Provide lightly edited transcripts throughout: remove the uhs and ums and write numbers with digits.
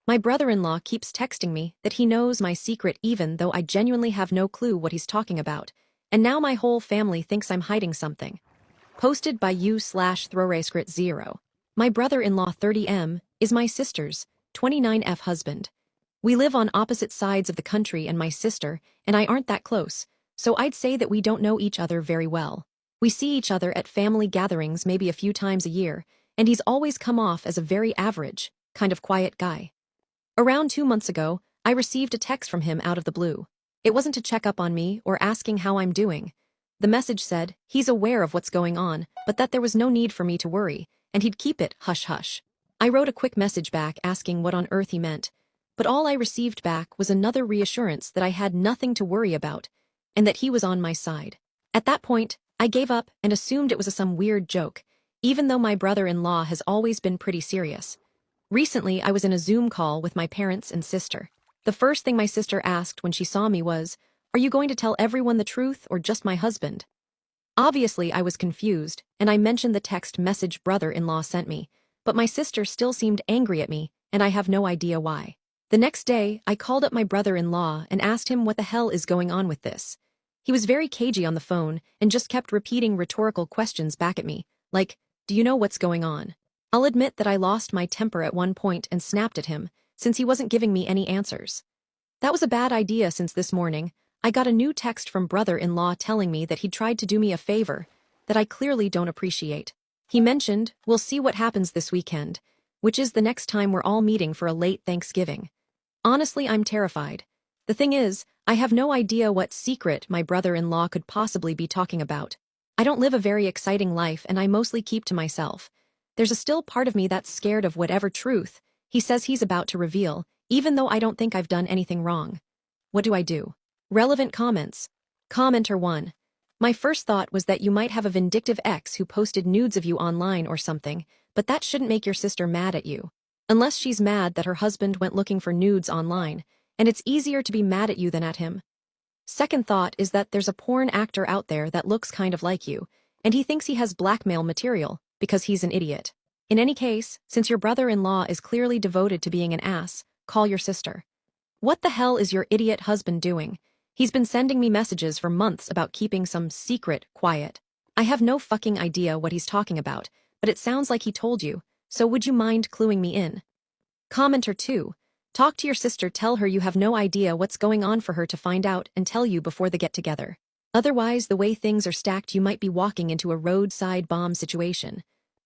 My brother-in-law keeps texting me that he knows my secret even though I genuinely have no clue what he's talking about, and now my whole family thinks I'm hiding something. Posted by u/throwrayscrit0. My brother-in-law 30M is my sister's 29F husband. We live on opposite sides of the country and my sister and I aren't that close, so I'd say that we don't know each other very well. We see each other at family gatherings maybe a few times a year, and he's always come off as a very average, kind of quiet guy. Around 2 months ago, I received a text from him out of the blue. It wasn't to check up on me or asking how I'm doing. The message said he's aware of what's going on, but that there was no need for me to worry, and he'd keep it hush-hush. I wrote a quick message back asking what on earth he meant, but all I received back was another reassurance that I had nothing to worry about, and that he was on my side. At that point, I gave up and assumed it was some weird joke, even though my brother-in-law has always been pretty serious. Recently, I was in a Zoom call with my parents and sister. The first thing my sister asked when she saw me was, "Are you going to tell everyone the truth or just my husband?" Obviously, I was confused, and I mentioned the text message brother-in-law sent me, but my sister still seemed angry at me, and I have no idea why. The next day, I called up my brother-in-law and asked him what the hell is going on with this. He was very cagey on the phone and just kept repeating rhetorical questions back at me, like, "Do you know what's going on?" I'll admit that I lost my temper at one point and snapped at him, since he wasn't giving me any answers. That was a bad idea since this morning, I got a new text from brother-in-law telling me that he tried to do me a favor that I clearly don't appreciate. He mentioned, "We'll see what happens this weekend," which is the next time we're all meeting for a late Thanksgiving. Honestly, I'm terrified. The thing is, I have no idea what secret my brother-in-law could possibly be talking about. I don't live a very exciting life and I mostly keep to myself. There's a still part of me that's scared of whatever truth he says he's about to reveal, even though I don't think I've done anything wrong. What do I do? Relevant comments. Commenter 1. My first thought was that you might have a vindictive ex who posted nudes of you online or something, but that shouldn't make your sister mad at you. Unless she's mad that her husband went looking for nudes online, and it's easier to be mad at you than at him. Second thought is that there's a porn actor out there that looks kind of like you, and he thinks he has blackmail material because he's an idiot. In any case, since your brother-in-law is clearly devoted to being an ass, call your sister. What the hell is your idiot husband doing? He's been sending me messages for months about keeping some secret quiet. I have no fucking idea what he's talking about, but it sounds like he told you, so would you mind cluing me in? Commenter 2. Talk to your sister, tell her you have no idea what's going on for her to find out and tell you before the get-together. Otherwise, the way things are stacked, you might be walking into a roadside bomb situation.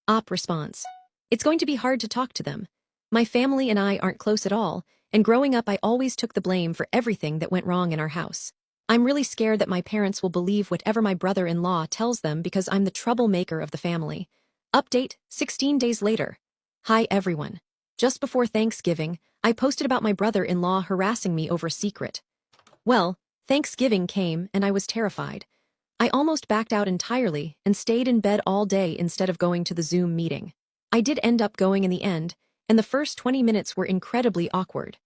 Op response. It's going to be hard to talk to them. My family and I aren't close at all, and growing up I always took the blame for everything that went wrong in our house. I'm really scared that my parents will believe whatever my brother-in-law tells them because I'm the troublemaker of the family. Update, 16 days later. Hi everyone. Just before Thanksgiving, I posted about my brother-in-law harassing me over a secret. Well, Thanksgiving came and I was terrified. I almost backed out entirely and stayed in bed all day instead of going to the Zoom meeting. I did end up going in the end, and the first 20 minutes were incredibly awkward.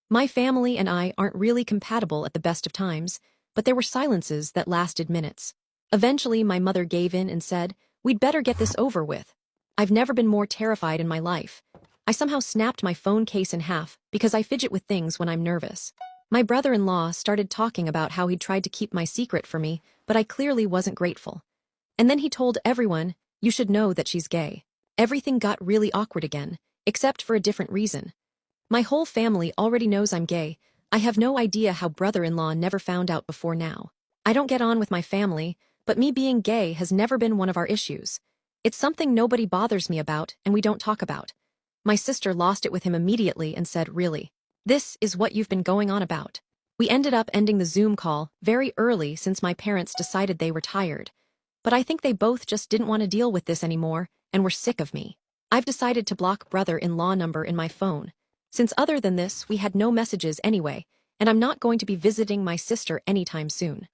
My family and I aren't really compatible at the best of times, but there were silences that lasted minutes. Eventually, my mother gave in and said, "We'd better get this over with." I've never been more terrified in my life. I somehow snapped my phone case in half because I fidget with things when I'm nervous. My brother-in-law started talking about how he'd tried to keep my secret from me, but I clearly wasn't grateful. And then he told everyone, "You should know that she's gay." Everything got really awkward again, except for a different reason. My whole family already knows I'm gay. I have no idea how brother-in-law never found out before now. I don't get on with my family, but me being gay has never been one of our issues. It's something nobody bothers me about and we don't talk about. My sister lost it with him immediately and said, "Really? This is what you've been going on about?" We ended up ending the Zoom call very early since my parents decided they were tired. But I think they both just didn't want to deal with this anymore and were sick of me. I've decided to block brother-in-law number in my phone, since other than this we had no messages anyway, and I'm not going to be visiting my sister anytime soon.